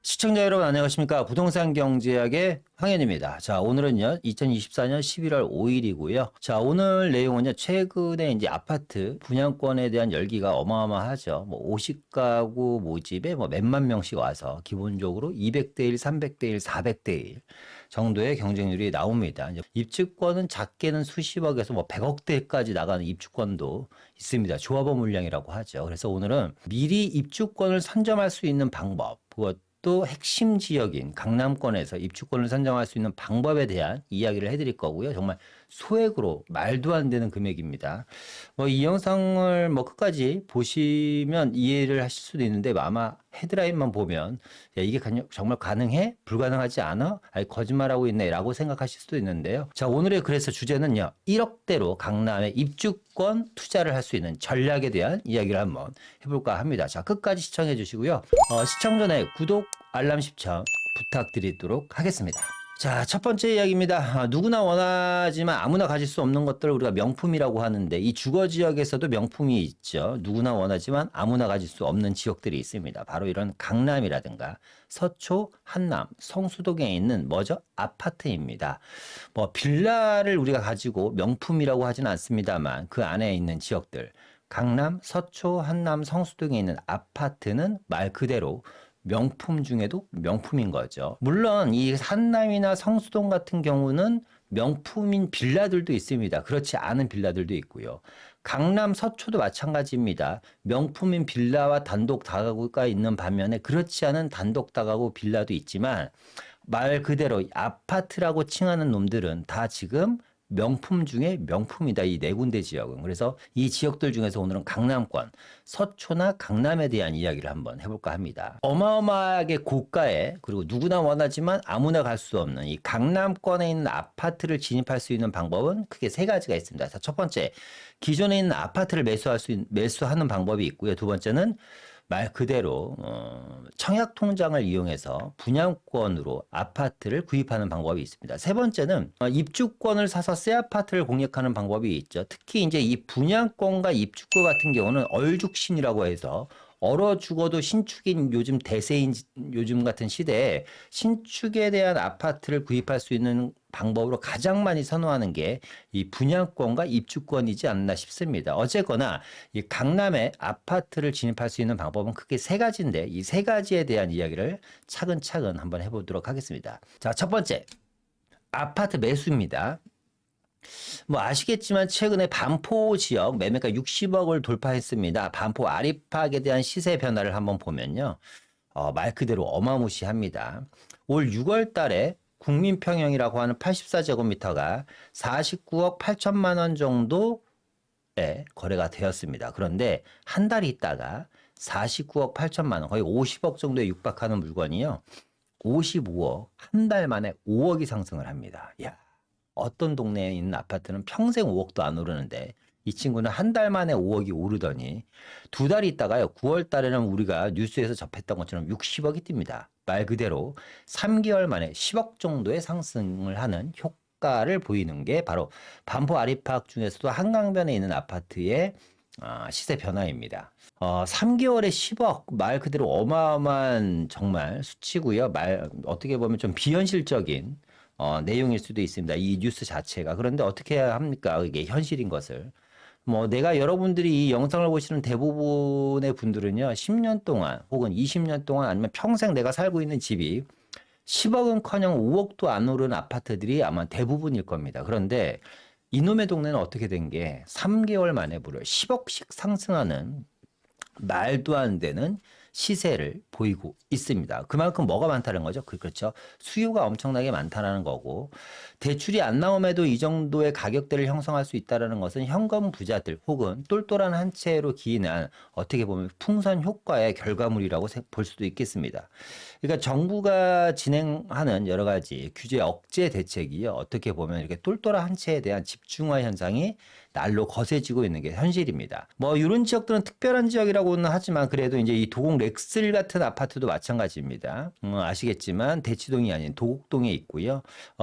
시청자 여러분 안녕하십니까? 부동산 경제학의 황현입니다. 자, 오늘은요, 2024년 11월 5일이고요. 자, 오늘 내용은요, 최근에 이제 아파트 분양권에 대한 열기가 어마어마하죠. 뭐, 50가구 모집에 뭐 몇만 명씩 와서 기본적으로 200대 1, 300대 1, 400대 1 정도의 경쟁률이 나옵니다. 이제 입주권은 작게는 수십억에서 뭐 100억대까지 나가는 입주권도 있습니다. 조합원 물량이라고 하죠. 그래서 오늘은 미리 입주권을 선점할 수 있는 방법, 또 핵심 지역인 강남권에서 입주권을 선정할 수 있는 방법에 대한 이야기를 해드릴 거고요. 정말 소액으로 말도 안 되는 금액입니다. 뭐 이 영상을 뭐 끝까지 보시면 이해를 하실 수도 있는데 아마 헤드라인만 보면 야, 이게 정말 가능해? 불가능하지 않아? 아니, 거짓말하고 있네 라고 생각하실 수도 있는데요. 자, 오늘의 그래서 주제는요. 1억대로 강남에 입주권 투자를 할 수 있는 전략에 대한 이야기를 한번 해볼까 합니다. 자, 끝까지 시청해 주시고요. 시청 전에 구독, 알람 신청 부탁드리도록 하겠습니다. 자, 첫 번째 이야기입니다. 누구나 원하지만 아무나 가질 수 없는 것들을 우리가 명품이라고 하는데 이 주거 지역에서도 명품이 있죠. 누구나 원하지만 아무나 가질 수 없는 지역들이 있습니다. 바로 이런 강남이라든가 서초, 한남, 성수동에 있는 뭐죠? 아파트입니다. 뭐 빌라를 우리가 가지고 명품이라고 하지는 않습니다만 그 안에 있는 지역들 강남, 서초, 한남, 성수동에 있는 아파트는 말 그대로 명품 중에도 명품인 거죠. 물론 이 한남이나 성수동 같은 경우는 명품인 빌라들도 있습니다. 그렇지 않은 빌라들도 있고요. 강남 서초도 마찬가지입니다. 명품인 빌라와 단독 다가구가 있는 반면에 그렇지 않은 단독 다가구 빌라도 있지만 말 그대로 아파트라고 칭하는 놈들은 다 지금 명품 중에 명품이다. 이 네 군데 지역은. 그래서 이 지역들 중에서 오늘은 강남권, 서초나 강남에 대한 이야기를 한번 해볼까 합니다. 어마어마하게 고가에 그리고 누구나 원하지만 아무나 갈 수 없는 이 강남권에 있는 아파트를 진입할 수 있는 방법은 크게 세 가지가 있습니다. 자, 첫 번째, 기존에 있는 아파트를 매수하는 방법이 있고요. 두 번째는 말 그대로 청약 통장을 이용해서 분양권으로 아파트를 구입하는 방법이 있습니다. 세 번째는 입주권을 사서 새 아파트를 공략하는 방법이 있죠. 특히 이제 이 분양권과 입주권 같은 경우는 얼죽신이라고 해서 얼어 죽어도 신축인 요즘 대세인 요즘 같은 시대에 신축에 대한 아파트를 구입할 수 있는 방법으로 가장 많이 선호하는 게 이 분양권과 입주권이지 않나 싶습니다. 어쨌거나 이 강남에 아파트를 진입할 수 있는 방법은 크게 세 가지인데 이 세 가지에 대한 이야기를 차근차근 한번 해보도록 하겠습니다. 자, 첫 번째 아파트 매수입니다. 뭐 아시겠지만 최근에 반포 지역 매매가 60억을 돌파했습니다. 반포 아리팍에 대한 시세 변화를 한번 보면요. 말 그대로 어마무시합니다. 올 6월 달에 국민평형이라고 하는 84제곱미터가 49억 8천만 원 정도에 거래가 되었습니다. 그런데 한 달 있다가 49억 8천만 원, 거의 50억 정도에 육박하는 물건이요. 55억, 한 달 만에 5억이 상승을 합니다. 야, 어떤 동네에 있는 아파트는 평생 5억도 안 오르는데 이 친구는 한 달 만에 5억이 오르더니 두 달 있다가요. 9월 달에는 우리가 뉴스에서 접했던 것처럼 60억이 뜹니다. 말 그대로 3개월 만에 10억 정도의 상승을 하는 효과를 보이는 게 바로 반포 아리팍 중에서도 한강변에 있는 아파트의 시세 변화입니다. 3개월에 10억 말 그대로 어마어마한 정말 수치고요. 어떻게 보면 좀 비현실적인 내용일 수도 있습니다. 이 뉴스 자체가. 그런데 어떻게 해야 합니까? 이게 현실인 것을. 뭐 내가 여러분들이 이 영상을 보시는 대부분의 분들은요. 10년 동안 혹은 20년 동안 아니면 평생 내가 살고 있는 집이 10억은커녕 5억도 안 오른 아파트들이 아마 대부분일 겁니다. 그런데 이놈의 동네는 어떻게 된 게 3개월 만에 무려 10억씩 상승하는 말도 안 되는 시세를 보이고 있습니다. 그만큼 뭐가 많다는 거죠? 그렇죠. 수요가 엄청나게 많다는 거고 대출이 안 나옴에도 이 정도의 가격대를 형성할 수 있다는 것은 현금 부자들 혹은 똘똘한 한 채로 기인한 어떻게 보면 풍선 효과의 결과물이라고 볼 수도 있겠습니다. 그러니까 정부가 진행하는 여러 가지 규제 억제 대책이요. 어떻게 보면 이렇게 똘똘한 한 채에 대한 집중화 현상이 날로 거세지고 있는 게 현실입니다. 뭐 이런 지역들은 특별한 지역이라고는 하지만 그래도 이제 이 도곡 엑슬 같은 아파트도 마찬가지입니다. 아시겠지만 대치동이 아닌 도곡동에 있고요.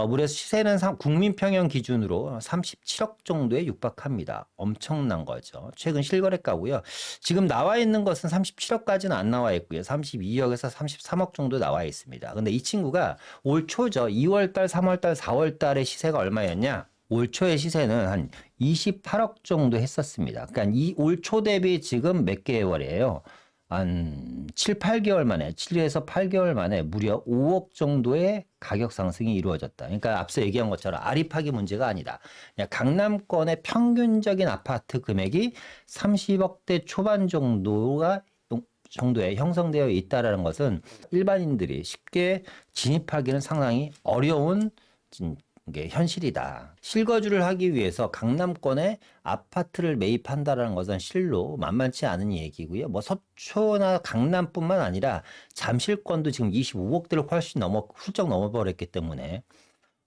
무려 시세는 국민 평형 기준으로 37억 정도에 육박합니다. 엄청난 거죠. 최근 실거래가고요. 지금 나와 있는 것은 37억까지는 안 나와 있고요. 32억에서 33억 정도 나와 있습니다. 근데 이 친구가 올 초죠. 2월달, 3월달, 4월달의 시세가 얼마였냐? 올 초의 시세는 한 28억 정도 했었습니다. 그러니까 이 올 초 대비 지금 몇 개월이에요? 한 7, 8개월 만에, 7에서 8개월 만에 무려 5억 정도의 가격 상승이 이루어졌다. 그러니까 앞서 얘기한 것처럼 아리파기 문제가 아니다. 그냥 강남권의 평균적인 아파트 금액이 30억대 초반 정도에 형성되어 있다라는 것은 일반인들이 쉽게 진입하기는 상당히 어려운 게 현실이다. 실거주를 하기 위해서 강남권에 아파트를 매입한다라는 것은 실로 만만치 않은 얘기고요. 뭐 서초나 강남뿐만 아니라 잠실권도 지금 25억대를 훨씬 훌쩍 넘어버렸기 때문에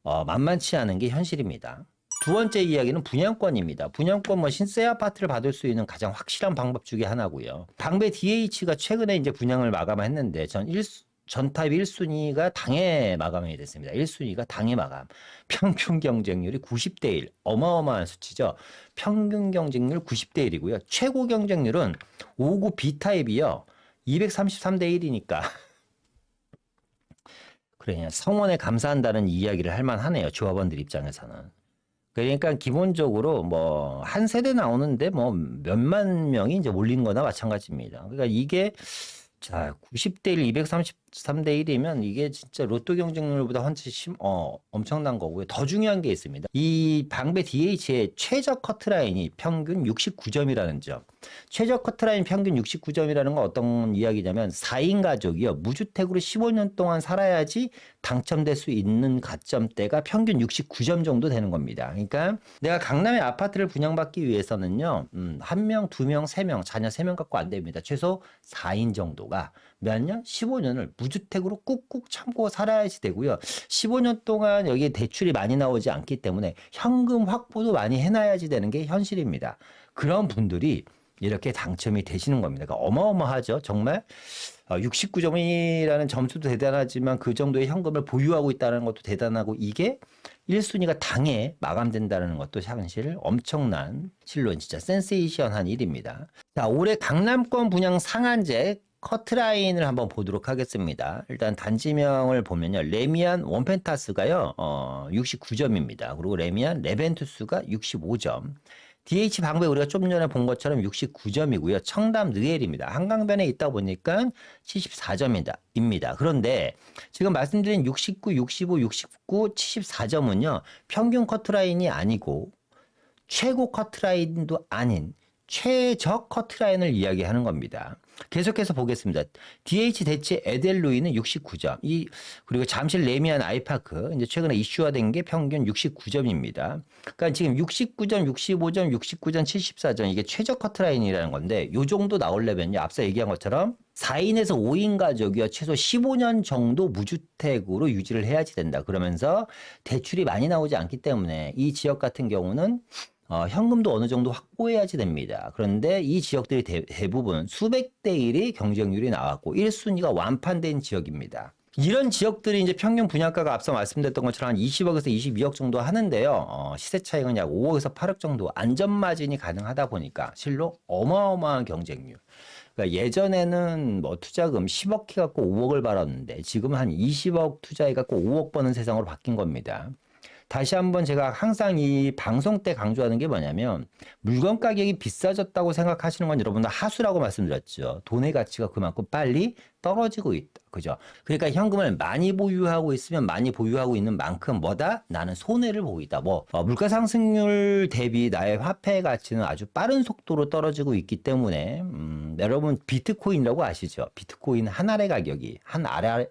만만치 않은 게 현실입니다. 두 번째 이야기는 분양권입니다. 분양권 뭐 신세 아파트를 받을 수 있는 가장 확실한 방법 중에 하나고요. 방배 DH가 최근에 이제 분양을 마감했는데 전탑 1순위가 당해 마감이 됐습니다. 1순위가 당해 마감. 평균 경쟁률이 90대 1. 어마어마한 수치죠. 평균 경쟁률 90대 1이고요. 최고 경쟁률은 5구 B타입이요. 233대 1이니까. 그래, 성원에 감사한다는 이야기를 할 만하네요. 조합원들 입장에서는. 그러니까 기본적으로 뭐 한 세대 나오는데 뭐 몇만 명이 이제 몰린 거나 마찬가지입니다. 그러니까 이게 자, 90대 1, 233대 1이면 이게 진짜 로또 경쟁률보다 훨씬 엄청난 거고요. 더 중요한 게 있습니다. 이 방배 DH의 최저 커트라인이 평균 69점이라는 점. 최저 커트라인 평균 69점이라는 건 어떤 이야기냐면 4인 가족이요. 무주택으로 15년 동안 살아야지 당첨될 수 있는 가점대가 평균 69점 정도 되는 겁니다. 그러니까 내가 강남에 아파트를 분양받기 위해서는요. 1명, 2명, 3명, 자녀 3명 갖고 안 됩니다. 최소 4인 정도가 몇 년? 15년을 무주택으로 꾹꾹 참고 살아야지 되고요. 15년 동안 여기에 대출이 많이 나오지 않기 때문에 현금 확보도 많이 해놔야지 되는 게 현실입니다. 그런 분들이 이렇게 당첨이 되시는 겁니다. 그러니까 어마어마하죠. 정말 69점이라는 점수도 대단하지만 그 정도의 현금을 보유하고 있다는 것도 대단하고 이게 1순위가 당해 마감된다는 것도 사실 엄청난 실로 진짜 센세이션한 일입니다. 자, 올해 강남권 분양 상한제 커트라인을 한번 보도록 하겠습니다. 일단 단지명을 보면요. 레미안 원펜타스가요. 69점입니다. 그리고 레미안 레벤투스가 65점. DH 방배 우리가 좀 전에 본 것처럼 69점이고요. 청담 느엘입니다. 한강변에 있다 보니까 74점입니다. 그런데 지금 말씀드린 69, 65, 69, 74점은요. 평균 커트라인이 아니고 최고 커트라인도 아닌 최저 커트라인을 이야기하는 겁니다. 계속해서 보겠습니다. DH 대체 에델루이는 69점. 그리고 잠실 레미안 아이파크 이제 최근에 이슈화된 게 평균 69점입니다. 그러니까 지금 69점, 65점, 69점, 74점 이게 최저 커트라인이라는 건데 요 정도 나오려면요. 앞서 얘기한 것처럼 4인에서 5인 가족이요. 최소 15년 정도 무주택으로 유지를 해야지 된다. 그러면서 대출이 많이 나오지 않기 때문에 이 지역 같은 경우는 현금도 어느 정도 확보해야지 됩니다. 그런데 이 지역들이 대부분 수백 대 1이 경쟁률이 나왔고 1순위가 완판된 지역입니다. 이런 지역들이 이제 평균 분양가가 앞서 말씀드렸던 것처럼 한 20억에서 22억 정도 하는데요. 시세 차익은 약 5억에서 8억 정도 안전 마진이 가능하다 보니까 실로 어마어마한 경쟁률. 그러니까 예전에는 뭐 투자금 10억 해갖고 5억을 벌었는데 지금은 한 20억 투자해갖고 5억 버는 세상으로 바뀐 겁니다. 다시 한번 제가 항상 이 방송 때 강조하는 게 뭐냐면 물건 가격이 비싸졌다고 생각하시는 건 여러분들 하수라고 말씀드렸죠. 돈의 가치가 그만큼 빨리 떨어지고 있다. 그죠? 그러니까 현금을 많이 보유하고 있으면 많이 보유하고 있는 만큼 뭐다? 나는 손해를 보고 있다. 물가 상승률 대비 나의 화폐 가치는 아주 빠른 속도로 떨어지고 있기 때문에 여러분 비트코인이라고 아시죠? 비트코인 한 알의 가격이 한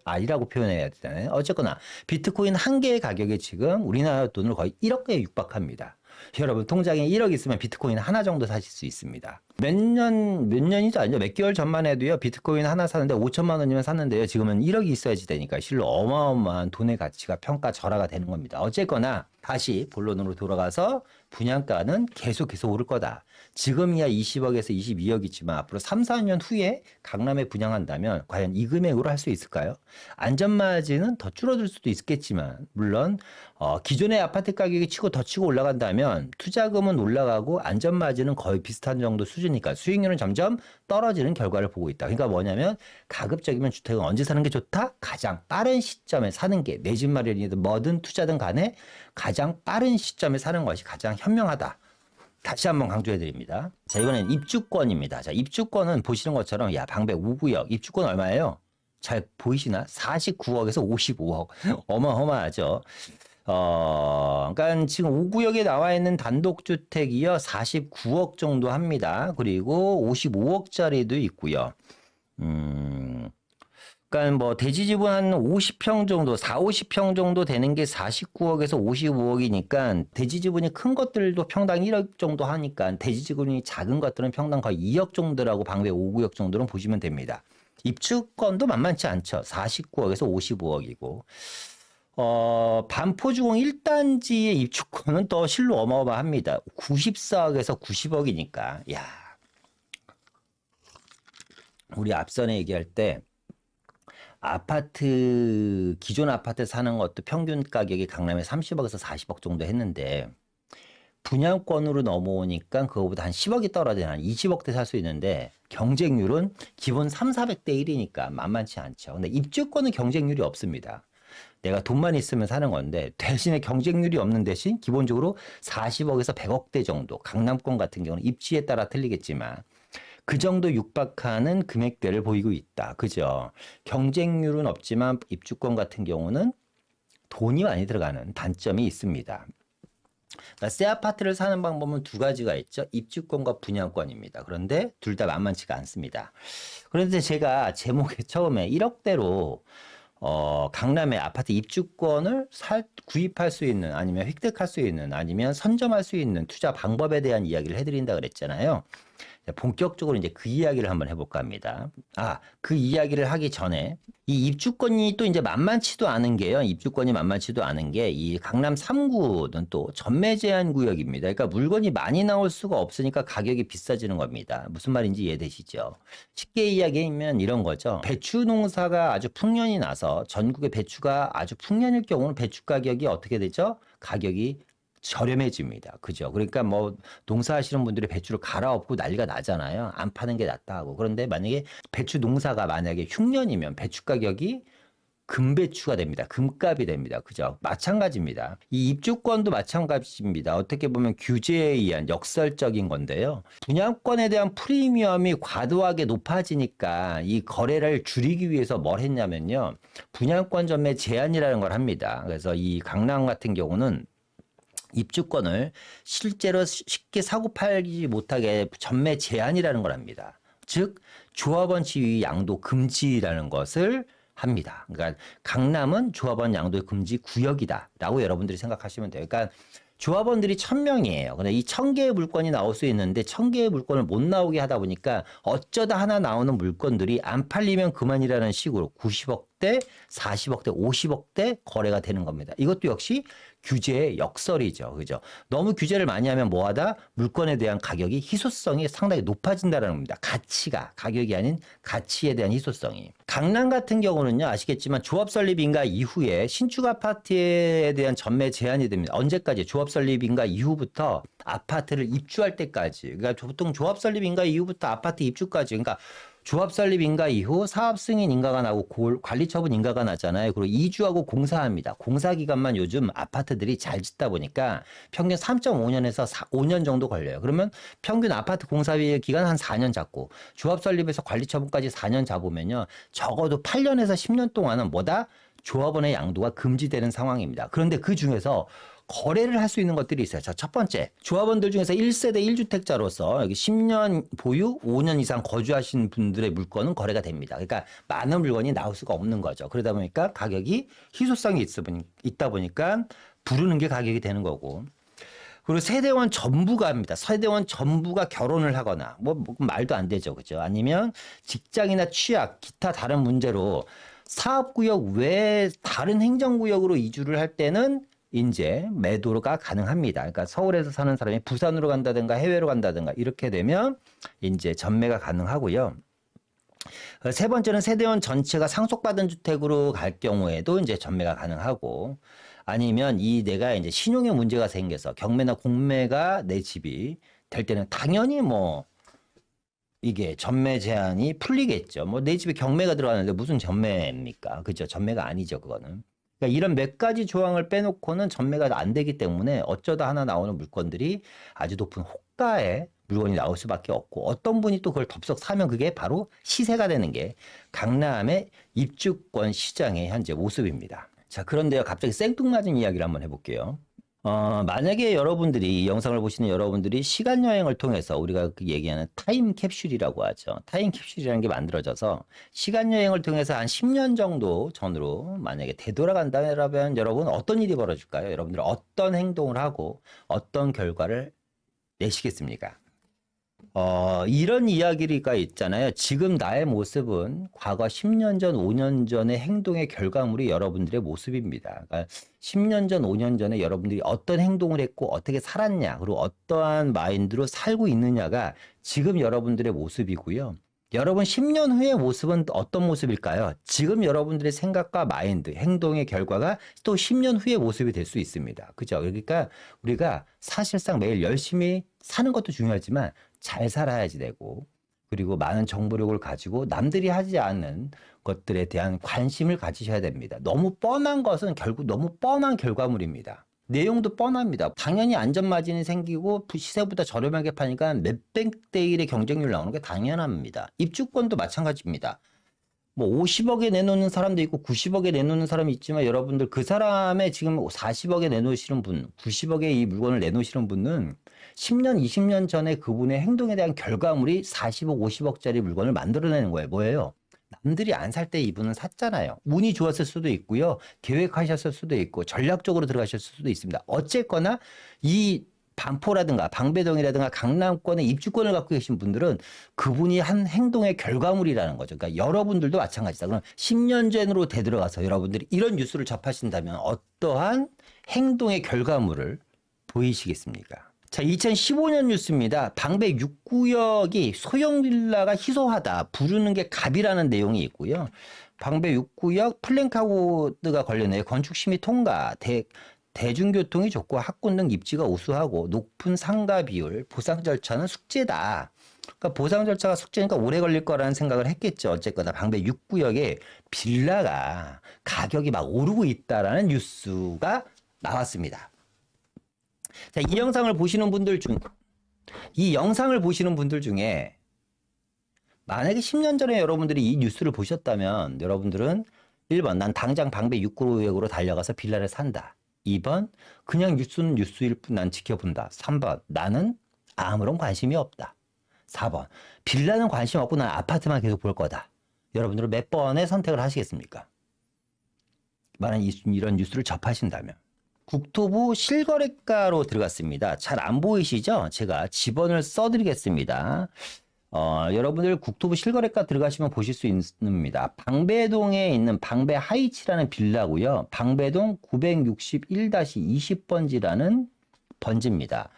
알이라고 표현해야 되잖아요. 어쨌거나 비트코인 한 개의 가격이 지금 우리나라 돈으로 거의 1억에 육박합니다. 여러분 통장에 1억 있으면 비트코인 하나 정도 사실 수 있습니다. 몇 년이죠 아니죠. 몇 개월 전만 해도요. 비트코인 하나 사는데 5천만 원이면 샀는데요. 지금은 1억이 있어야지 되니까 실로 어마어마한 돈의 가치가 평가 절하가 되는 겁니다. 어쨌거나 다시 본론으로 돌아가서 분양가는 계속해서 오를 거다. 지금이야 20억에서 22억이지만 앞으로 3, 4년 후에 강남에 분양한다면 과연 이 금액으로 할 수 있을까요? 안전마진은 더 줄어들 수도 있겠지만 물론 기존의 아파트 가격이 더 치고 올라간다면 투자금은 올라가고 안전마진은 거의 비슷한 정도 수준이니까 수익률은 점점 떨어지는 결과를 보고 있다. 그러니까 뭐냐면 가급적이면 주택은 언제 사는 게 좋다? 가장 빠른 시점에 사는 게 내 집 마련이든 뭐든 투자든 간에 가장 빠른 시점에 사는 것이 가장 현명하다. 다시 한번 강조해 드립니다. 자, 이번엔 입주권입니다. 자, 입주권은 보시는 것처럼 방배 5구역 입주권 얼마예요? 잘 보이시나? 49억에서 55억. 어마어마하죠. 그러니까 지금 5구역에 나와 있는 단독주택이요. 49억 정도 합니다. 그리고 55억짜리도 있고요. 그러니까 뭐 대지집은 한 50평 정도, 4, 50평 정도 되는 게 49억에서 55억이니까 대지지분이 큰 것들도 평당 1억 정도 하니까 대지지분이 작은 것들은 평당 거의 2억 정도라고 방배 5구역 정도는 보시면 됩니다. 입주권도 만만치 않죠. 49억에서 55억이고. 반포주공 1단지의 입주권은 또 실로 어마어마합니다. 94억에서 90억이니까. 야, 우리 앞전에 얘기할 때 기존 아파트 사는 것도 평균 가격이 강남에 30억에서 40억 정도 했는데 분양권으로 넘어오니까 그거보다 한 10억이 떨어지는 한 20억대 살 수 있는데 경쟁률은 기본 3, 400대 1이니까 만만치 않죠. 근데 입주권은 경쟁률이 없습니다. 내가 돈만 있으면 사는 건데 대신에 경쟁률이 없는 대신 기본적으로 40억에서 100억대 정도, 강남권 같은 경우는 입지에 따라 틀리겠지만 그 정도 육박하는 금액대를 보이고 있다. 그죠? 경쟁률은 없지만 입주권 같은 경우는 돈이 많이 들어가는 단점이 있습니다. 그러니까 새 아파트를 사는 방법은 두 가지가 있죠. 입주권과 분양권입니다. 그런데 둘 다 만만치가 않습니다. 그런데 제가 제목에 처음에 1억대로 강남의 아파트 입주권을 구입할 수 있는 아니면 획득할 수 있는 아니면 선점할 수 있는 투자 방법에 대한 이야기를 해드린다 그랬잖아요. 본격적으로 이제 그 이야기를 한번 해볼까 합니다. 그 이야기를 하기 전에 이 입주권이 또 이제 만만치도 않은 게요. 입주권이 만만치도 않은 게 이 강남 3구는 또 전매 제한 구역입니다. 그러니까 물건이 많이 나올 수가 없으니까 가격이 비싸지는 겁니다. 무슨 말인지 이해되시죠? 쉽게 이야기하면 이런 거죠. 배추 농사가 아주 풍년이 나서 전국의 배추가 아주 풍년일 경우는 배추 가격이 어떻게 되죠? 가격이 저렴해집니다. 그죠? 그러니까 뭐 농사하시는 분들이 배추를 갈아엎고 난리가 나잖아요. 안 파는 게 낫다 하고. 그런데 만약에 배추 농사가 만약에 흉년이면 배추 가격이 금배추가 됩니다. 금값이 됩니다. 그죠? 마찬가지입니다. 이 입주권도 마찬가지입니다. 어떻게 보면 규제에 의한 역설적인 건데요. 분양권에 대한 프리미엄이 과도하게 높아지니까 이 거래를 줄이기 위해서 뭘 했냐면요. 분양권 전매 제한이라는 걸 합니다. 그래서 이 강남 같은 경우는 입주권을 실제로 쉽게 사고 팔지 못하게 전매 제한이라는 걸 합니다. 즉 조합원 지위 양도 금지라는 것을 합니다. 그러니까 강남은 조합원 양도 금지 구역이다라고 여러분들이 생각하시면 돼요. 그러니까 조합원들이 1000명이에요. 근데 이 1000개의 물건이 나올 수 있는데 1000개의 물건을 못 나오게 하다 보니까 어쩌다 하나 나오는 물건들이 안 팔리면 그만이라는 식으로 90억대, 40억대, 50억대 거래가 되는 겁니다. 이것도 역시 규제의 역설이죠. 그죠? 너무 규제를 많이 하면 뭐하다? 물건에 대한 가격이 희소성이 상당히 높아진다는 겁니다. 가격이 아닌 가치에 대한 희소성이. 강남 같은 경우는요, 아시겠지만 조합 설립 인가 이후에 신축 아파트에 대한 전매 제한이 됩니다. 언제까지? 조합 설립 인가 이후부터 아파트를 입주할 때까지. 그러니까 보통 조합 설립 인가 이후부터 아파트 입주까지. 그러니까 조합 설립 인가 이후 사업 승인 인가가 나고 관리 처분 인가가 나잖아요. 그리고 이주하고 공사합니다. 공사 기간만 요즘 아파트들이 잘 짓다 보니까 평균 3.5년에서 5년 정도 걸려요. 그러면 평균 아파트 공사 기간 한 4년 잡고 조합 설립에서 관리 처분까지 4년 잡으면요. 적어도 8년에서 10년 동안은 조합원의 양도가 금지되는 상황입니다. 그런데 그 중에서 거래를 할 수 있는 것들이 있어요. 자, 첫 번째, 조합원들 중에서 1세대 1주택자로서 여기 10년 보유, 5년 이상 거주하신 분들의 물건은 거래가 됩니다. 그러니까 많은 물건이 나올 수가 없는 거죠. 그러다 보니까 가격이 희소성이 있다 보니까 부르는 게 가격이 되는 거고. 그리고 세대원 전부가 합니다. 세대원 전부가 결혼을 하거나 뭐 말도 안 되죠. 그죠? 아니면 직장이나 취약, 기타 다른 문제로 사업구역 외에 다른 행정구역으로 이주를 할 때는 이제 매도가 가능합니다. 그러니까 서울에서 사는 사람이 부산으로 간다든가 해외로 간다든가 이렇게 되면 이제 전매가 가능하고요. 세 번째는 세대원 전체가 상속받은 주택으로 갈 경우에도 이제 전매가 가능하고, 아니면 이 내가 이제 신용에 문제가 생겨서 경매나 공매가 내 집이 될 때는 당연히 뭐 이게 전매 제한이 풀리겠죠. 뭐 내 집에 경매가 들어가는데 무슨 전매입니까? 그죠? 전매가 아니죠, 그거는. 그러니까 이런 몇 가지 조항을 빼놓고는 전매가 안 되기 때문에 어쩌다 하나 나오는 물건들이 아주 높은 호가의 물건이 나올 수밖에 없고, 어떤 분이 또 그걸 덥석 사면 그게 바로 시세가 되는 게 강남의 입주권 시장의 현재 모습입니다. 자, 그런데요, 갑자기 생뚱맞은 이야기를 한번 해볼게요. 만약에 여러분들이, 이 영상을 보시는 여러분들이 시간 여행을 통해서 우리가 그 얘기하는 타임 캡슐이라고 하죠. 타임 캡슐이라는 게 만들어져서 시간 여행을 통해서 한 10년 정도 전으로 만약에 되돌아간다면 여러분 어떤 일이 벌어질까요? 여러분들 어떤 행동을 하고 어떤 결과를 내시겠습니까? 이런 이야기가 있잖아요. 지금 나의 모습은 과거 10년 전, 5년 전의 행동의 결과물이 여러분들의 모습입니다. 그러니까 10년 전, 5년 전에 여러분들이 어떤 행동을 했고 어떻게 살았냐, 그리고 어떠한 마인드로 살고 있느냐가 지금 여러분들의 모습이고요. 여러분 10년 후의 모습은 어떤 모습일까요? 지금 여러분들의 생각과 마인드, 행동의 결과가 또 10년 후의 모습이 될 수 있습니다. 그죠? 그러니까 우리가 사실상 매일 열심히 사는 것도 중요하지만 잘 살아야지 되고, 그리고 많은 정보력을 가지고 남들이 하지 않는 것들에 대한 관심을 가지셔야 됩니다. 너무 뻔한 것은 결국 너무 뻔한 결과물입니다. 내용도 뻔합니다. 당연히 안전마진이 생기고 시세보다 저렴하게 파니까 몇백 대 1의 경쟁률 나오는 게 당연합니다. 입주권도 마찬가지입니다. 뭐 50억에 내놓는 사람도 있고 90억에 내놓는 사람이 있지만, 여러분들 그 사람의 지금 40억에 내놓으시는 분, 90억에 이 물건을 내놓으시는 분은 10년, 20년 전에 그분의 행동에 대한 결과물이 40억, 50억짜리 물건을 만들어내는 거예요. 뭐예요? 남들이 안 살 때 이분은 샀잖아요. 운이 좋았을 수도 있고요. 계획하셨을 수도 있고 전략적으로 들어가셨을 수도 있습니다. 어쨌거나 이 반포라든가 방배동이라든가 강남권의 입주권을 갖고 계신 분들은 그분이 한 행동의 결과물이라는 거죠. 그러니까 여러분들도 마찬가지다. 그럼 10년 전으로 되돌아가서 여러분들이 이런 뉴스를 접하신다면 어떠한 행동의 결과물을 보이시겠습니까? 자, 2015년 뉴스입니다. 방배 6구역이 소형 빌라가 희소하다. 부르는 게 갑이라는 내용이 있고요. 방배 6구역 플랜카드가 관련해 건축 심의 통과, 대중교통이 좋고 학군 등 입지가 우수하고 높은 상가 비율, 보상 절차는 숙제다. 그러니까 보상 절차가 숙제니까 오래 걸릴 거라는 생각을 했겠죠. 어쨌거나 방배 6구역에 빌라가 가격이 막 오르고 있다라는 뉴스가 나왔습니다. 자, 이 영상을 보시는 분들 중에 만약에 10년 전에 여러분들이 이 뉴스를 보셨다면 여러분들은 1번, 난 당장 방배 6구역으로 달려가서 빌라를 산다. 2번, 그냥 뉴스는 뉴스일 뿐 난 지켜본다. 3번, 나는 아무런 관심이 없다. 4번, 빌라는 관심 없고 난 아파트만 계속 볼 거다. 여러분들은 몇 번의 선택을 하시겠습니까? 만약 이런 뉴스를 접하신다면. 국토부 실거래가로 들어갔습니다. 잘 안 보이시죠? 제가 지번을 써드리겠습니다. 여러분들 국토부 실거래가 들어가시면 보실 수 있습니다. 방배동에 있는 방배 하이츠라는 빌라고요. 방배동 961-20번지라는 번지입니다.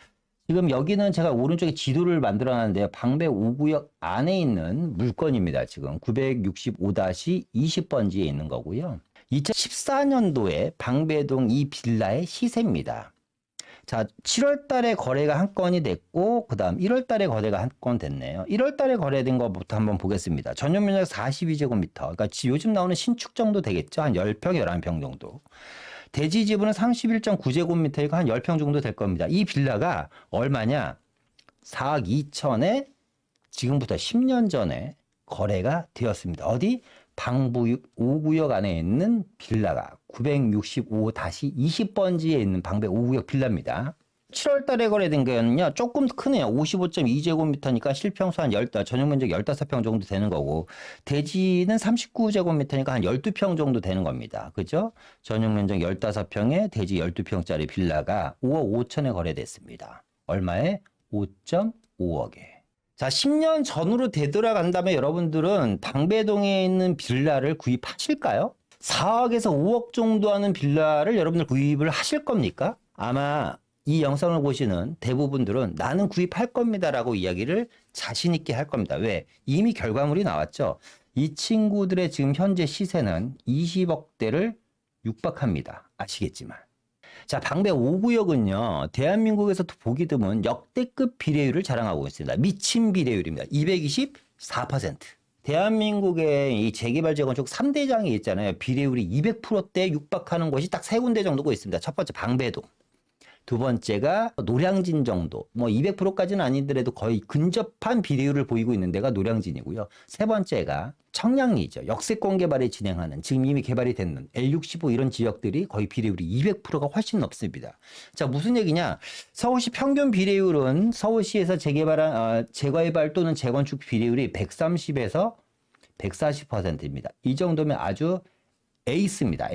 지금 여기는 제가 오른쪽에 지도를 만들어 놨는데요. 방배 5구역 안에 있는 물건입니다. 지금 965-20번지에 있는 거고요. 2014년도에 방배동 이 빌라의 시세입니다. 자, 7월 달에 거래가 한 건이 됐고, 그 다음 1월 달에 거래가 한 건 됐네요. 1월 달에 거래된 것부터 한번 보겠습니다. 전용 면적 42제곱미터. 그러니까 요즘 나오는 신축 정도 되겠죠. 한 10평, 11평 정도. 대지 지분은 31.9제곱미터이고 한 10평 정도 될 겁니다. 이 빌라가 얼마냐? 4억 2천에 지금부터 10년 전에 거래가 되었습니다. 어디? 방부 5구역 안에 있는 빌라가 965-20번지에 있는 방배 5구역 빌라입니다. 7월 달에 거래된 거는요, 조금 크네요. 55.2제곱미터니까 실평수 한 전용 면적 15평 정도 되는 거고, 대지는 39제곱미터니까 한 12평 정도 되는 겁니다. 그죠? 전용 면적 15평에 대지 12평짜리 빌라가 5억 5천에 거래됐습니다. 얼마에? 5.5억에. 자, 10년 전으로 되돌아간다면 여러분들은 방배동에 있는 빌라를 구입하실까요? 4억에서 5억 정도 하는 빌라를 여러분들 구입을 하실 겁니까? 아마 이 영상을 보시는 대부분들은 나는 구입할 겁니다라고 이야기를 자신 있게 할 겁니다. 왜? 이미 결과물이 나왔죠. 이 친구들의 지금 현재 시세는 20억대를 육박합니다. 아시겠지만. 자, 방배 5구역은요, 대한민국에서도 보기 드문 역대급 비례율을 자랑하고 있습니다. 미친 비례율입니다. 224%. 대한민국의 이 재개발 재건축 3대장이 있잖아요. 비례율이 200%대 육박하는 곳이 딱 세 군데 정도가 있습니다. 첫 번째 방배동. 두 번째가 노량진 정도. 뭐 200%까지는 아니더라도 거의 근접한 비례율을 보이고 있는 데가 노량진이고요. 세 번째가 청량리죠. 역세권 개발이 진행하는 지금 이미 개발이 됐는 L65 이런 지역들이 거의 비례율이 200%가 훨씬 높습니다. 자, 무슨 얘기냐? 서울시 평균 비례율은 서울시에서 재개발 또는 재건축 비례율이 130에서 140%입니다. 이 정도면 아주 에이스입니다.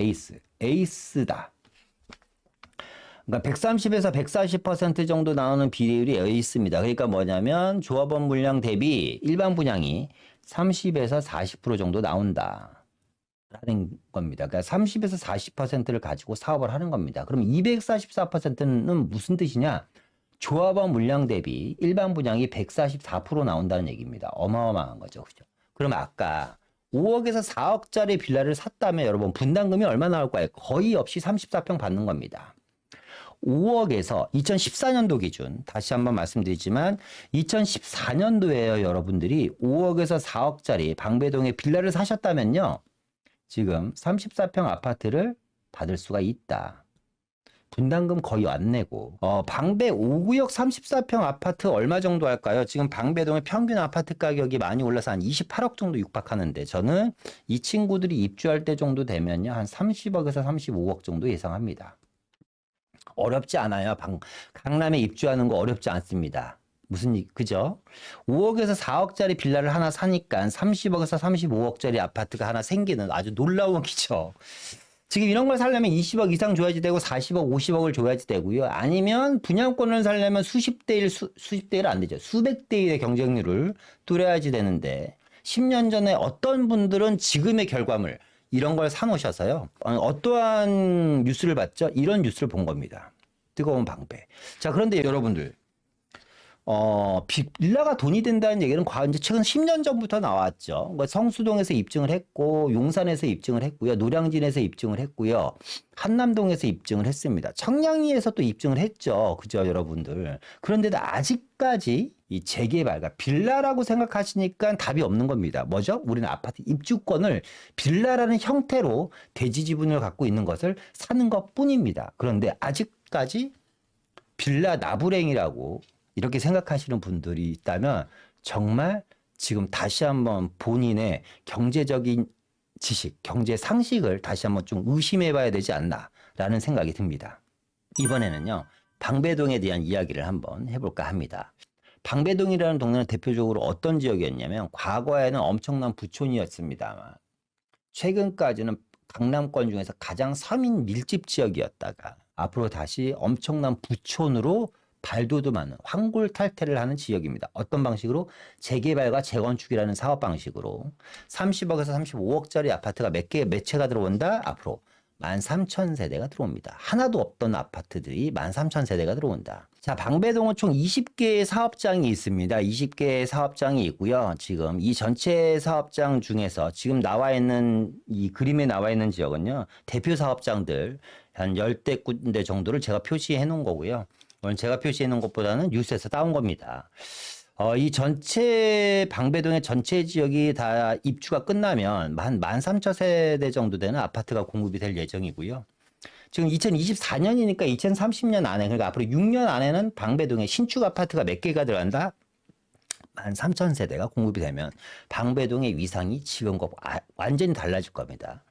에이스다. 그러니까 130에서 140% 정도 나오는 비례율이 에이스입니다. 그러니까 뭐냐면 조합원 물량 대비 일반 분양이 30에서 40% 정도 나온다. 라는 겁니다. 그러니까 30에서 40%를 가지고 사업을 하는 겁니다. 그럼 244%는 무슨 뜻이냐? 조합원 물량 대비 일반 분양이 144% 나온다는 얘기입니다. 어마어마한 거죠. 그죠? 그럼 아까 5억에서 4억짜리 빌라를 샀다면 여러분 분담금이 얼마 나올까요? 거의 없이 34평 받는 겁니다. 5억에서 2014년도 기준 다시 한번 말씀드리지만 2014년도에요. 여러분들이 5억에서 4억짜리 방배동에 빌라를 사셨다면요. 지금 34평 아파트를 받을 수가 있다. 분담금 거의 안 내고 방배 5구역 34평 아파트 얼마 정도 할까요? 지금 방배동의 평균 아파트 가격이 많이 올라서 한 28억 정도 육박하는데 저는 이 친구들이 입주할 때 정도 되면요. 한 30억에서 35억 정도 예상합니다. 어렵지 않아요. 강남에 입주하는 거 어렵지 않습니다. 그죠? 5억에서 4억짜리 빌라를 하나 사니까 30억에서 35억짜리 아파트가 하나 생기는 아주 놀라운 기죠. 지금 이런 걸 살려면 20억 이상 줘야지 되고 40억, 50억을 줘야지 되고요. 아니면 분양권을 살려면 수십 대 1 안 되죠. 수백 대 1의 경쟁률을 뚫어야지 되는데 10년 전에 어떤 분들은 지금의 결과물 이런 걸 사놓으셔서요. 어떠한 뉴스를 봤죠? 이런 뉴스를 본 겁니다. 뜨거운 방배. 자, 그런데 여러분들, 빌라가 돈이 된다는 얘기는 이제 최근 10년 전부터 나왔죠. 그러니까 성수동에서 입증을 했고, 용산에서 입증을 했고요. 노량진에서 입증을 했고요. 한남동에서 입증을 했습니다. 청량리에서 또 입증을 했죠. 그죠, 여러분들. 그런데도 아직까지 이 재개발, 그러니까 빌라라고 생각하시니까 답이 없는 겁니다. 뭐죠? 우리는 아파트 입주권을 빌라라는 형태로 대지 지분을 갖고 있는 것을 사는 것 뿐입니다. 그런데 아직까지 빌라 나부랭이라고 이렇게 생각하시는 분들이 있다면 정말 지금 다시 한번 본인의 경제적인 지식, 경제 상식을 다시 한번 좀 의심해 봐야 되지 않나라는 생각이 듭니다. 이번에는요. 방배동에 대한 이야기를 한번 해볼까 합니다. 방배동이라는 동네는 대표적으로 어떤 지역이었냐면 과거에는 엄청난 부촌이었습니다만 최근까지는 강남권 중에서 가장 서민 밀집 지역이었다가 앞으로 다시 엄청난 부촌으로 발돋움하는 환골탈태를 하는 지역입니다. 어떤 방식으로? 재개발과 재건축이라는 사업 방식으로 30억에서 35억짜리 아파트가 몇 채가 들어온다? 앞으로 13,000세대가 들어옵니다. 하나도 없던 아파트들이 13,000세대가 들어온다. 자, 방배동은 총 20개의 사업장이 있습니다. 20개의 사업장이 있고요. 지금 이 전체 사업장 중에서 지금 나와 있는 이 그림에 나와 있는 지역은요. 대표 사업장들 한 10대 군데 정도를 제가 표시해 놓은 거고요. 오늘 제가 표시해 놓은 것보다는 뉴스에서 따온 겁니다. 이 전체 방배동의 전체 지역이 다 입주가 끝나면 한 13,000세대 정도 되는 아파트가 공급이 될 예정이고요. 지금 2024년이니까 2030년 안에 그러니까 앞으로 6년 안에는 방배동에 신축 아파트가 몇 개가 들어간다? 13,000세대가 공급이 되면 방배동의 위상이 지금과 완전히 달라질 겁니다.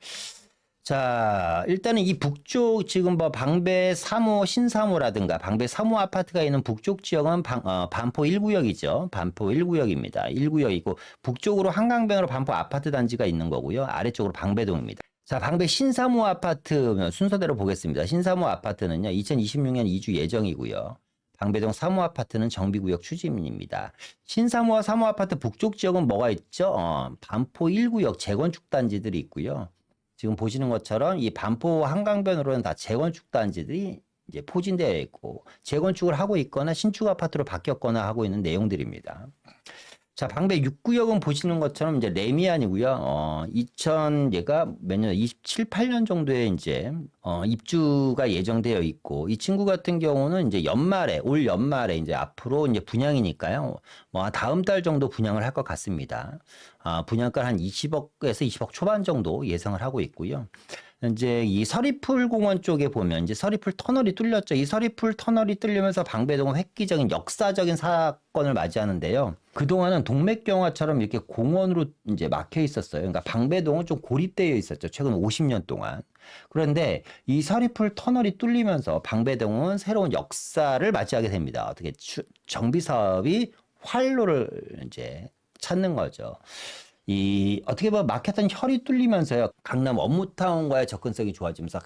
자, 일단은 이 북쪽 지금 뭐 방배 3호, 신사호라든가 방배 3호 아파트가 있는 북쪽 지역은 반포 1구역이죠. 반포 1구역입니다. 1구역이고 북쪽으로 한강변으로 반포 아파트 단지가 있는 거고요. 아래쪽으로 방배동입니다. 자, 방배 신사모 아파트 순서대로 보겠습니다. 신사모 아파트는요. 2026년 이주 예정이고요. 방배동 3호 아파트는 정비구역 추진입니다. 신사모와 3호 아파트 북쪽 지역은 뭐가 있죠? 반포 1구역 재건축 단지들이 있고요. 지금 보시는 것처럼 이 반포 한강변으로는 다 재건축 단지들이 이제 포진되어 있고 재건축을 하고 있거나 신축 아파트로 바뀌었거나 하고 있는 내용들입니다. 자, 방배 6구역은 보시는 것처럼 이제 레미안이고요. 2000얘가 몇 년, 27, 8년 정도에 이제 입주가 예정되어 있고 이 친구 같은 경우는 이제 올 연말에 이제 앞으로 이제 분양이니까요. 뭐 다음 달 정도 분양을 할 것 같습니다. 분양가 한 20억에서 20억 초반 정도 예상을 하고 있고요. 이제 이 서리풀 공원 쪽에 보면 이제 서리풀 터널이 뚫렸죠. 이 서리풀 터널이 뚫리면서 방배동은 획기적인 역사적인 사건을 맞이하는데요. 그동안은 동맥경화처럼 이렇게 공원으로 이제 막혀 있었어요. 그러니까 방배동은 좀 고립되어 있었죠. 최근 50년 동안. 그런데 이 서리풀 터널이 뚫리면서 방배동은 새로운 역사를 맞이하게 됩니다. 어떻게 정비 사업이 활로를 이제 찾는 거죠. 어떻게 보면 막혔던 혈이 뚫리면서요. 강남 업무타운과의 접근성이 좋아지면서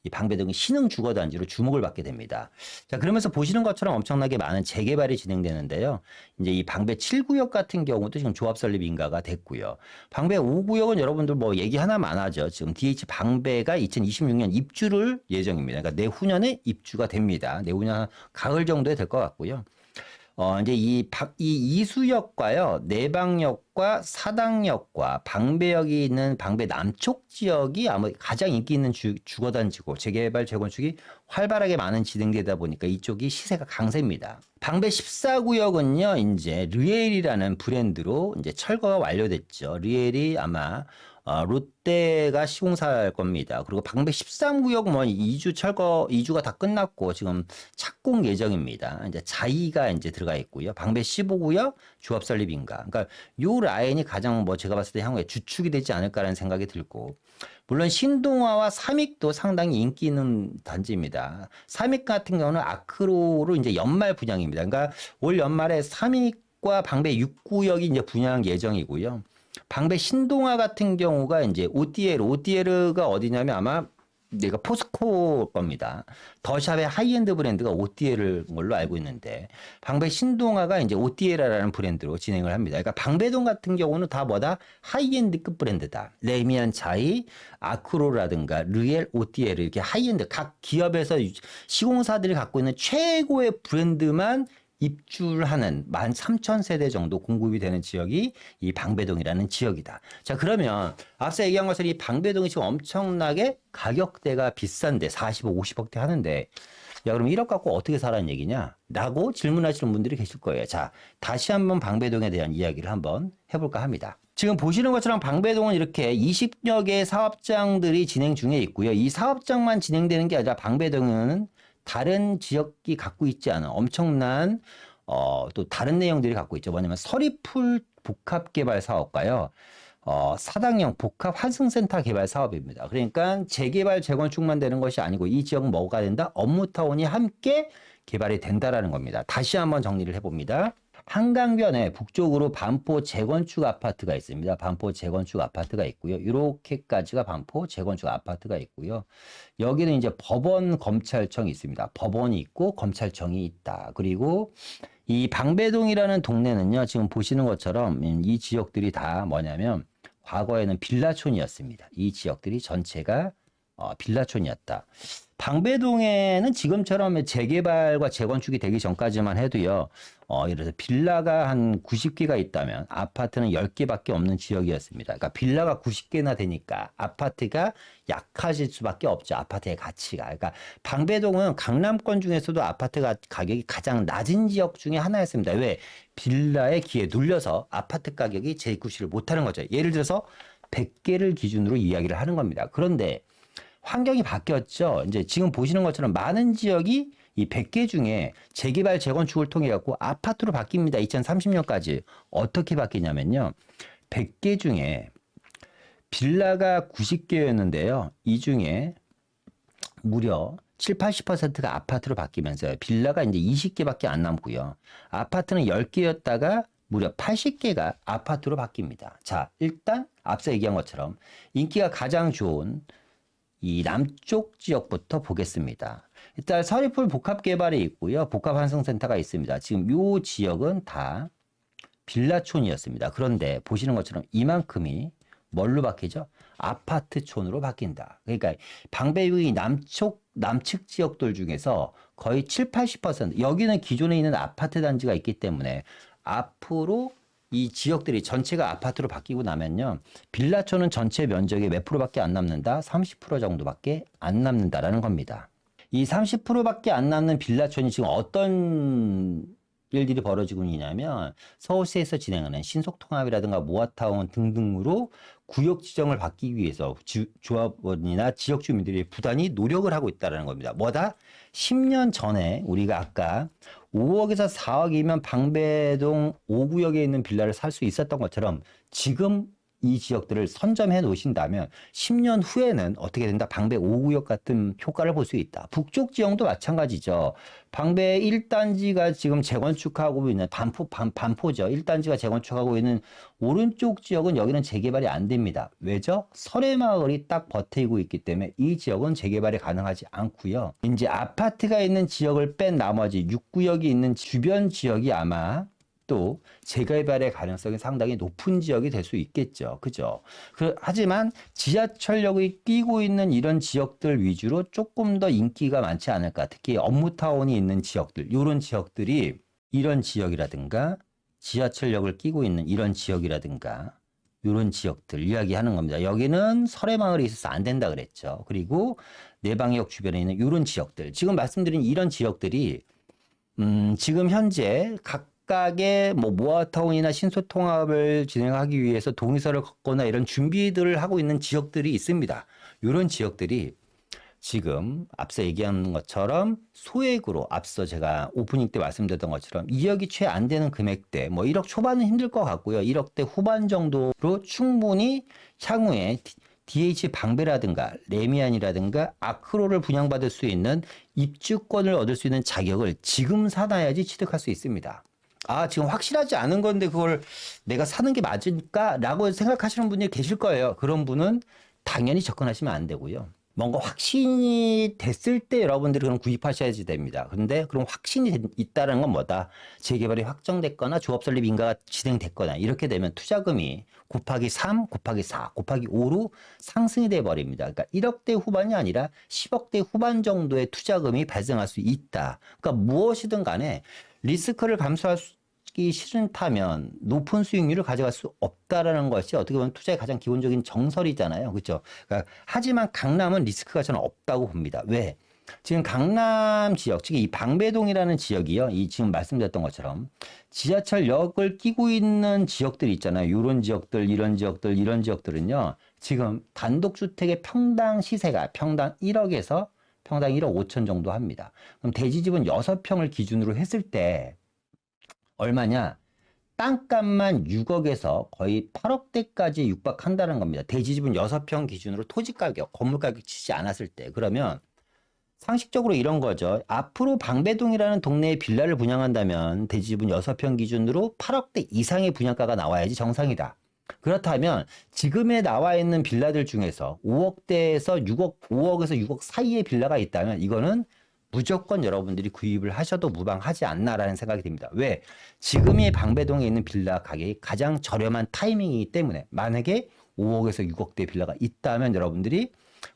이 방배동이 신흥 주거단지로 주목을 받게 됩니다. 자, 그러면서 보시는 것처럼 엄청나게 많은 재개발이 진행되는데요. 이제 이 방배 7구역 같은 경우도 지금 조합 설립 인가가 됐고요. 방배 5구역은 여러분들 뭐 얘기 하나만 하죠. 지금 DH 방배가 2026년 입주를 예정입니다. 그러니까 내후년에 입주가 됩니다. 내후년 가을 정도에 될 것 같고요. 이제 이 이수역과요, 내방역과 사당역과 방배역이 있는 방배 남쪽 지역이 아마 가장 인기 있는 주거단지고 재개발, 재건축이 활발하게 많은 진행되다 보니까 이쪽이 시세가 강세입니다. 방배 14구역은요, 이제 르엘이라는 브랜드로 이제 철거가 완료됐죠. 르엘이 아마 롯데가 시공사할 겁니다. 그리고 방배 13구역 뭐 이주가 다 끝났고 지금 착공 예정입니다. 이제 자이가 이제 들어가 있고요. 방배 15구역 조합 설립인가. 그러니까 요 라인이 가장 뭐 제가 봤을 때 향후에 주축이 되지 않을까라는 생각이 들고, 물론 신동아와 삼익도 상당히 인기 있는 단지입니다. 삼익 같은 경우는 아크로로 이제 연말 분양입니다. 그러니까 올 연말에 삼익과 방배 6구역이 이제 분양 예정이고요. 방배 신동아 같은 경우가 이제 오띠에르가 어디냐면 아마 내가 포스코 겁니다. 더샵의 하이엔드 브랜드가 오띠에르 걸로 알고 있는데 방배 신동아가 이제 오띠에르라는 브랜드로 진행을 합니다. 그러니까 방배동 같은 경우는 다 뭐다? 하이엔드급 브랜드다. 레미안 차이, 아크로라든가 르엘, 오띠에르 이렇게 하이엔드 각 기업에서 시공사들이 갖고 있는 최고의 브랜드만 입주를 하는 13,000세대 정도 공급이 되는 지역이 이 방배동이라는 지역이다. 자, 그러면 앞서 얘기한 것처럼 이 방배동이 지금 엄청나게 가격대가 비싼데 40억, 50억대 하는데 야, 그럼 1억 갖고 어떻게 살라는 얘기냐? 라고 질문하시는 분들이 계실 거예요. 자, 다시 한번 방배동에 대한 이야기를 한번 해볼까 합니다. 지금 보시는 것처럼 방배동은 이렇게 20여 개의 사업장들이 진행 중에 있고요. 이 사업장만 진행되는 게 아니라 방배동은 다른 지역이 갖고 있지 않은 엄청난 또 다른 내용들이 갖고 있죠. 뭐냐면 서리풀 복합개발 사업과요. 사당형 복합 환승센터 개발 사업입니다. 그러니까 재개발, 재건축만 되는 것이 아니고 이 지역은 뭐가 된다? 업무타운이 함께 개발이 된다라는 겁니다. 다시 한번 정리를 해봅니다. 한강변에 북쪽으로 반포 재건축 아파트가 있습니다. 반포 재건축 아파트가 있고요. 이렇게까지가 반포 재건축 아파트가 있고요. 여기는 이제 법원 검찰청이 있습니다. 법원이 있고 검찰청이 있다. 그리고 이 방배동이라는 동네는요. 지금 보시는 것처럼 이 지역들이 다 뭐냐면 과거에는 빌라촌이었습니다. 이 지역들이 전체가 빌라촌이었다. 방배동에는 지금처럼 재개발과 재건축이 되기 전까지만 해도요. 예를 들어서 빌라가 한 90개가 있다면 아파트는 10개밖에 없는 지역이었습니다. 그러니까 빌라가 90개나 되니까 아파트가 약해질 수밖에 없죠. 아파트의 가치가. 그러니까 방배동은 강남권 중에서도 아파트 가격이 가장 낮은 지역 중에 하나였습니다. 왜? 빌라의 기에 눌려서 아파트 가격이 재구시를 못하는 거죠. 예를 들어서 100개를 기준으로 이야기를 하는 겁니다. 그런데 환경이 바뀌었죠. 이제 지금 보시는 것처럼 많은 지역이 이 100개 중에 재개발, 재건축을 통해 갖고 아파트로 바뀝니다. 2030년까지. 어떻게 바뀌냐면요. 100개 중에 빌라가 90개였는데요. 이 중에 무려 7, 80%가 아파트로 바뀌면서 빌라가 이제 20개밖에 안 남고요. 아파트는 10개였다가 무려 80개가 아파트로 바뀝니다. 자, 일단 앞서 얘기한 것처럼 인기가 가장 좋은 이 남쪽 지역부터 보겠습니다. 일단 서리풀 복합개발이 있고요. 복합환승센터가 있습니다. 지금 이 지역은 다 빌라촌이었습니다. 그런데 보시는 것처럼 이만큼이 뭘로 바뀌죠? 아파트촌으로 바뀐다. 그러니까 방배동이 남측 지역들 중에서 거의 7, 80% 여기는 기존에 있는 아파트 단지가 있기 때문에 앞으로 이 지역들이 전체가 아파트로 바뀌고 나면요. 빌라촌은 전체 면적의 몇 프로밖에 안 남는다? 30% 정도밖에 안 남는다라는 겁니다. 이 30%밖에 안 남는 빌라촌이 지금 어떤 일들이 벌어지고 있냐면 서울시에서 진행하는 신속통합이라든가 모아타운 등등으로 구역 지정을 받기 위해서 조합원이나 지역 주민들이 부단히 노력을 하고 있다는 겁니다. 뭐다? 10년 전에 우리가 아까 5억에서 4억이면 방배동 5구역에 있는 빌라를 살 수 있었던 것처럼 지금 이 지역들을 선점해 놓으신다면 10년 후에는 어떻게 된다? 방배 5구역 같은 효과를 볼 수 있다. 북쪽 지형도 마찬가지죠. 방배 1단지가 지금 재건축하고 있는 반포죠. 1단지가 재건축하고 있는 오른쪽 지역은 여기는 재개발이 안 됩니다. 왜죠? 설해마을이 딱 버티고 있기 때문에 이 지역은 재개발이 가능하지 않고요. 이제 아파트가 있는 지역을 뺀 나머지 6구역이 있는 주변 지역이 아마 또 재개발의 가능성이 상당히 높은 지역이 될 수 있겠죠. 그죠? 하지만 지하철역이 끼고 있는 이런 지역들 위주로 조금 더 인기가 많지 않을까. 특히 업무타운이 있는 지역들, 이런 지역들이 이런 지역이라든가 지하철역을 끼고 있는 이런 지역이라든가 이런 지역들 이야기하는 겁니다. 여기는 설해마을이 있어서 안 된다 그랬죠. 그리고 내방역 주변에 있는 이런 지역들, 지금 말씀드린 이런 지역들이 지금 현재 각각의 뭐 모아타운이나 신소통합을 진행하기 위해서 동의서를 걷거나 이런 준비들을 하고 있는 지역들이 있습니다. 이런 지역들이 지금 앞서 얘기한 것처럼 소액으로 앞서 제가 오프닝 때 말씀드렸던 것처럼 2억이 채 안 되는 금액대 뭐 1억 초반은 힘들 것 같고요. 1억대 후반 정도로 충분히 향후에 DH 방배라든가 레미안이라든가 아크로를 분양받을 수 있는 입주권을 얻을 수 있는 자격을 지금 사놔야지 취득할 수 있습니다. 아, 지금 확실하지 않은 건데 그걸 내가 사는 게 맞을까? 라고 생각하시는 분이 계실 거예요. 그런 분은 당연히 접근하시면 안 되고요. 뭔가 확신이 됐을 때 여러분들이 그럼 구입하셔야지 됩니다. 그런데 그럼 확신이 있다는 건 뭐다? 재개발이 확정됐거나 조합 설립 인가가 진행됐거나 이렇게 되면 투자금이 곱하기 3, 곱하기 4, 곱하기 5로 상승이 돼 버립니다. 그러니까 1억대 후반이 아니라 10억대 후반 정도의 투자금이 발생할 수 있다. 그러니까 무엇이든 간에 리스크를 감수하기 싫다면 높은 수익률을 가져갈 수 없다라는 것이 어떻게 보면 투자의 가장 기본적인 정설이잖아요. 그렇죠? 그러니까 하지만 강남은 리스크가 저는 없다고 봅니다. 왜? 지금 강남 지역, 즉 이 방배동이라는 지역이요. 이 지금 말씀드렸던 것처럼 지하철역을 끼고 있는 지역들이 있잖아요. 이런 지역들, 이런 지역들, 이런 지역들은요. 지금 단독주택의 평당 시세가 평당 1억에서 평당 1억 5천 정도 합니다. 그럼 대지집은 6평을 기준으로 했을 때 얼마냐? 땅값만 6억에서 거의 8억대까지 육박한다는 겁니다. 대지집은 6평 기준으로 토지가격, 건물가격 치지 않았을 때. 그러면 상식적으로 이런 거죠. 앞으로 방배동이라는 동네에 빌라를 분양한다면 대지집은 6평 기준으로 8억대 이상의 분양가가 나와야지 정상이다. 그렇다면 지금에 나와 있는 빌라들 중에서 5억대에서 6억, 5억에서 6억 사이의 빌라가 있다면 이거는 무조건 여러분들이 구입을 하셔도 무방하지 않나라는 생각이 듭니다. 왜? 지금의 방배동에 있는 빌라 가격이 가장 저렴한 타이밍이기 때문에 만약에 5억에서 6억대 빌라가 있다면 여러분들이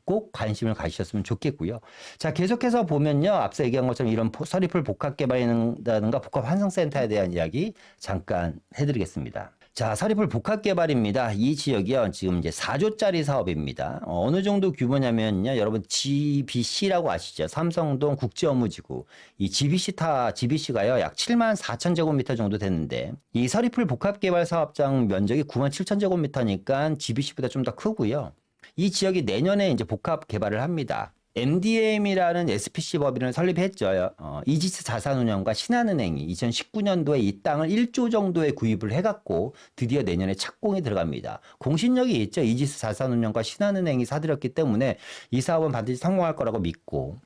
꼭 관심을 가지셨으면 좋겠고요. 자, 계속해서 보면요. 앞서 얘기한 것처럼 이런 서리풀 복합개발이라든가 복합환승센터에 대한 이야기 잠깐 해드리겠습니다. 자, 서리풀 복합개발입니다. 이 지역이요. 지금 이제 4조짜리 사업입니다. 어느 정도 규모냐면요. 여러분 GBC라고 아시죠? 삼성동 국제업무지구. 이 GBC가요. 약 7만 4천 제곱미터 정도 되는데 이 서리풀 복합개발 사업장 면적이 9만 7천 제곱미터니까 GBC보다 좀 더 크고요. 이 지역이 내년에 이제 복합 개발을 합니다. MDM이라는 SPC 법인을 설립했죠. 이지스 자산운용과 신한은행이 2019년도에 이 땅을 1조 정도에 구입을 해갖고 드디어 내년에 착공이 들어갑니다. 공신력이 있죠. 이지스 자산운용과 신한은행이 사들였기 때문에 이 사업은 반드시 성공할 거라고 믿고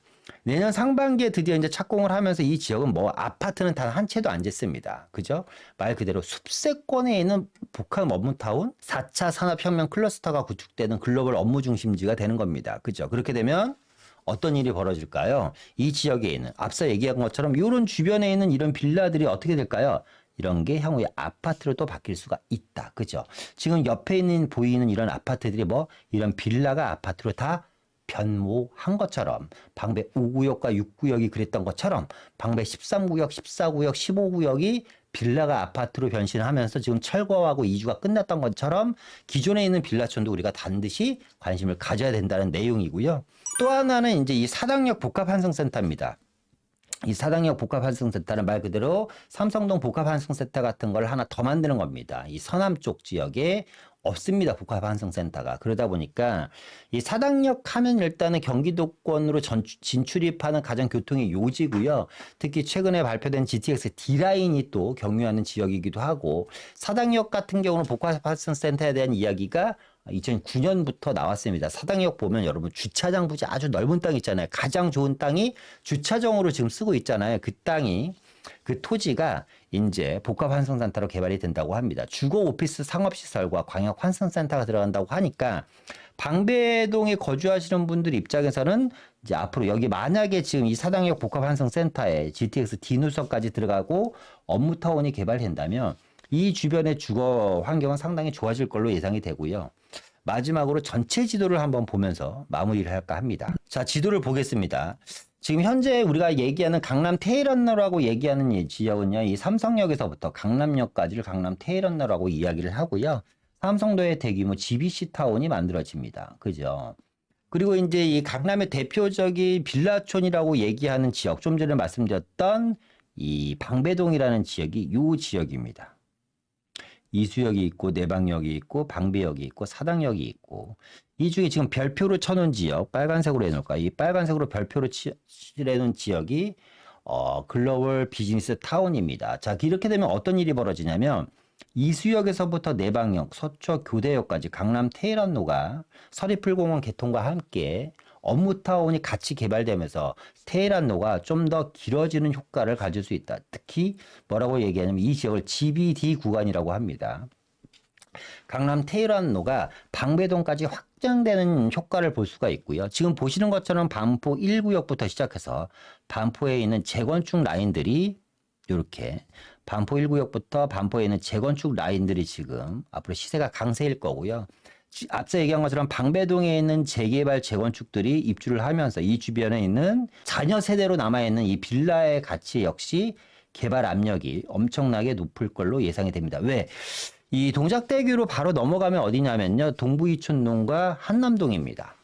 내년 상반기에 드디어 이제 착공을 하면서 이 지역은 뭐 아파트는 단 한 채도 안 짓습니다. 그죠? 말 그대로 숲세권에 있는 북한 업무타운 4차 산업혁명 클러스터가 구축되는 글로벌 업무 중심지가 되는 겁니다. 그죠? 그렇게 되면 어떤 일이 벌어질까요? 이 지역에 있는 앞서 얘기한 것처럼 이런 주변에 있는 이런 빌라들이 어떻게 될까요? 이런 게 향후에 아파트로 또 바뀔 수가 있다. 그죠? 지금 옆에 있는 보이는 이런 아파트들이 뭐 이런 빌라가 아파트로 다 변모한 것처럼 방배 5구역과 6구역이 그랬던 것처럼 방배 13구역, 14구역, 15구역이 빌라가 아파트로 변신하면서 지금 철거하고 이주가 끝났던 것처럼 기존에 있는 빌라촌도 우리가 반드시 관심을 가져야 된다는 내용이고요. 또 하나는 이제 이 사당역 복합환승센터입니다. 이 사당역 복합환승센터는 말 그대로 삼성동 복합환승센터 같은 걸 하나 더 만드는 겁니다. 이 서남 쪽 지역에 없습니다. 복합환승센터가. 그러다 보니까 이 사당역 하면 일단은 경기도권으로 진출입하는 가장 교통의 요지고요. 특히 최근에 발표된 GTX D라인이 또 경유하는 지역이기도 하고 사당역 같은 경우는 복합환승센터에 대한 이야기가 2009년부터 나왔습니다. 사당역 보면 여러분 주차장 부지 아주 넓은 땅 있잖아요. 가장 좋은 땅이 주차장으로 지금 쓰고 있잖아요. 그 땅이 그 토지가 이제 복합환승센터로 개발이 된다고 합니다. 주거 오피스 상업시설과 광역환승센터가 들어간다고 하니까 방배동에 거주하시는 분들 입장에서는 이제 앞으로 여기 만약에 지금 이 사당역 복합환승센터에 GTX D노선까지 들어가고 업무타운이 개발된다면 이 주변의 주거 환경은 상당히 좋아질 걸로 예상이 되고요. 마지막으로 전체 지도를 한번 보면서 마무리를 할까 합니다. 자, 지도를 보겠습니다. 지금 현재 우리가 얘기하는 강남 테일런너라고 얘기하는 이 지역은요, 이 삼성역에서부터 강남역까지를 강남 테일런너라고 이야기를 하고요. 삼성도의 대규모 GBC 타운이 만들어집니다. 그죠? 그리고 이제 이 강남의 대표적인 빌라촌이라고 얘기하는 지역, 좀 전에 말씀드렸던 이 방배동이라는 지역이 이 지역입니다. 이수역이 있고 내방역이 있고 방배역이 있고 사당역이 있고 이 중에 지금 별표로 쳐놓은 지역 빨간색으로 해놓을까 이 빨간색으로 별표로 칠해놓은 지역이 글로벌 비즈니스 타운입니다. 자, 이렇게 되면 어떤 일이 벌어지냐면 이수역에서부터 내방역, 서초 교대역까지 강남 테헤란로가 서리풀공원 개통과 함께 업무타운이 같이 개발되면서 테헤란로가 좀 더 길어지는 효과를 가질 수 있다. 특히 뭐라고 얘기하냐면 이 지역을 GBD 구간이라고 합니다. 강남 테헤란로가 방배동까지 확장되는 효과를 볼 수가 있고요. 지금 보시는 것처럼 반포 1구역부터 시작해서 반포에 있는 재건축 라인들이 이렇게 반포 1구역부터 반포에 있는 재건축 라인들이 지금 앞으로 시세가 강세일 거고요. 앞서 얘기한 것처럼 방배동에 있는 재개발 재건축들이 입주를 하면서 이 주변에 있는 자녀 세대로 남아있는 이 빌라의 가치 역시 개발 압력이 엄청나게 높을 걸로 예상이 됩니다. 왜? 이 동작대교로 바로 넘어가면 어디냐면요. 동부이촌동과 한남동입니다.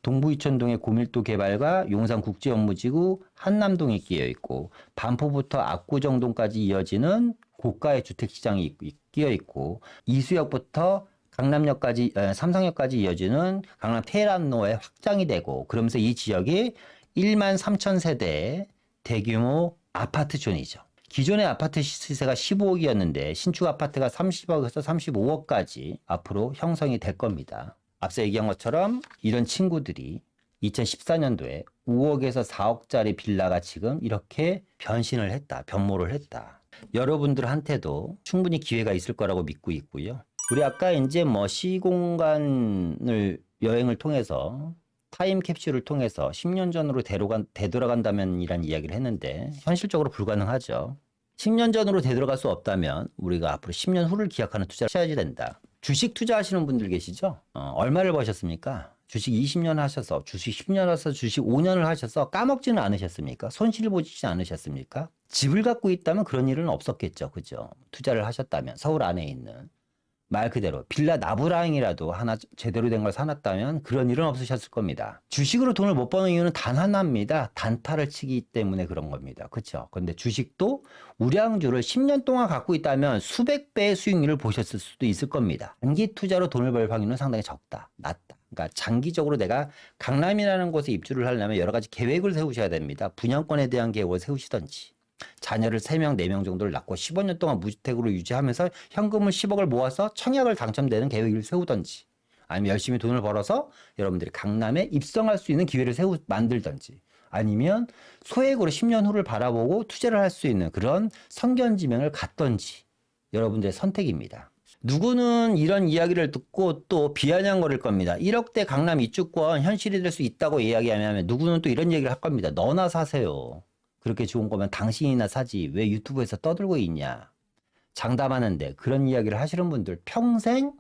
동부이촌동의 고밀도 개발과 용산국제업무지구 한남동이 끼어 있고 반포부터 압구정동까지 이어지는 고가의 주택시장이 끼어 있고 이수역부터 강남역까지 삼성역까지 이어지는 강남 테헤란로에 확장이 되고 그러면서 이 지역이 1만 3천 세대의 대규모 아파트촌이죠. 기존의 아파트 시세가 15억이었는데 신축 아파트가 30억에서 35억까지 앞으로 형성이 될 겁니다. 앞서 얘기한 것처럼 이런 친구들이 2014년도에 5억에서 4억짜리 빌라가 지금 이렇게 변신을 했다. 변모를 했다. 여러분들한테도 충분히 기회가 있을 거라고 믿고 있고요. 우리 아까 이제 뭐 시공간을 여행을 통해서 타임캡슐을 통해서 10년 전으로 되돌아간다면 이란 이야기를 했는데 현실적으로 불가능하죠. 10년 전으로 되돌아갈 수 없다면 우리가 앞으로 10년 후를 기약하는 투자를 해야지 된다. 주식 투자하시는 분들 계시죠? 얼마를 버셨습니까? 주식 20년 하셔서 주식 10년 하셔서 주식 5년을 하셔서 까먹지는 않으셨습니까? 손실을 보지 않으셨습니까? 집을 갖고 있다면 그런 일은 없었겠죠. 그죠? 투자를 하셨다면 서울 안에 있는 말 그대로 빌라 나부랑이라도 하나 제대로 된 걸 사놨다면 그런 일은 없으셨을 겁니다. 주식으로 돈을 못 버는 이유는 단 하나입니다. 단타를 치기 때문에 그런 겁니다. 그렇죠? 그런데 주식도 우량주를 10년 동안 갖고 있다면 수백 배의 수익률을 보셨을 수도 있을 겁니다. 단기 투자로 돈을 벌 확률은 상당히 적다. 낮다. 그러니까 장기적으로 내가 강남이라는 곳에 입주를 하려면 여러 가지 계획을 세우셔야 됩니다. 분양권에 대한 계획을 세우시던지 자녀를 3명, 4명 정도를 낳고 15년 동안 무주택으로 유지하면서 현금을 10억을 모아서 청약을 당첨되는 계획을 세우던지 아니면 열심히 돈을 벌어서 여러분들이 강남에 입성할 수 있는 기회를 만들던지 아니면 소액으로 10년 후를 바라보고 투자를 할 수 있는 그런 선견지명을 갖던지 여러분들의 선택입니다. 누구는 이런 이야기를 듣고 또 비아냥거릴 겁니다. 1억대 강남 입주권 현실이 될 수 있다고 이야기하면 누구는 또 이런 얘기를 할 겁니다. 너나 사세요. 그렇게 좋은 거면 당신이나 사지 왜 유튜브에서 떠들고 있냐. 장담하는데 그런 이야기를 하시는 분들 평생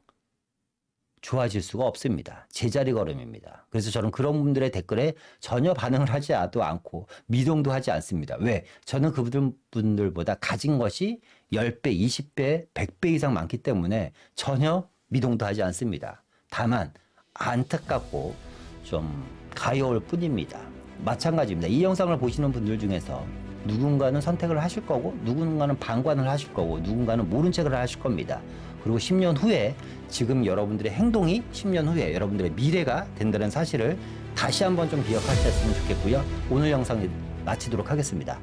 좋아질 수가 없습니다. 제자리 걸음입니다. 그래서 저는 그런 분들의 댓글에 전혀 반응을 하지도 않고 미동도 하지 않습니다. 왜? 저는 그분들보다 가진 것이 10배, 20배, 100배 이상 많기 때문에 전혀 미동도 하지 않습니다. 다만 안타깝고 좀 가여울 뿐입니다. 마찬가지입니다. 이 영상을 보시는 분들 중에서 누군가는 선택을 하실 거고 누군가는 방관을 하실 거고 누군가는 모른 척을 하실 겁니다. 그리고 10년 후에 지금 여러분들의 행동이 10년 후에 여러분들의 미래가 된다는 사실을 다시 한번 좀 기억하셨으면 좋겠고요. 오늘 영상 마치도록 하겠습니다.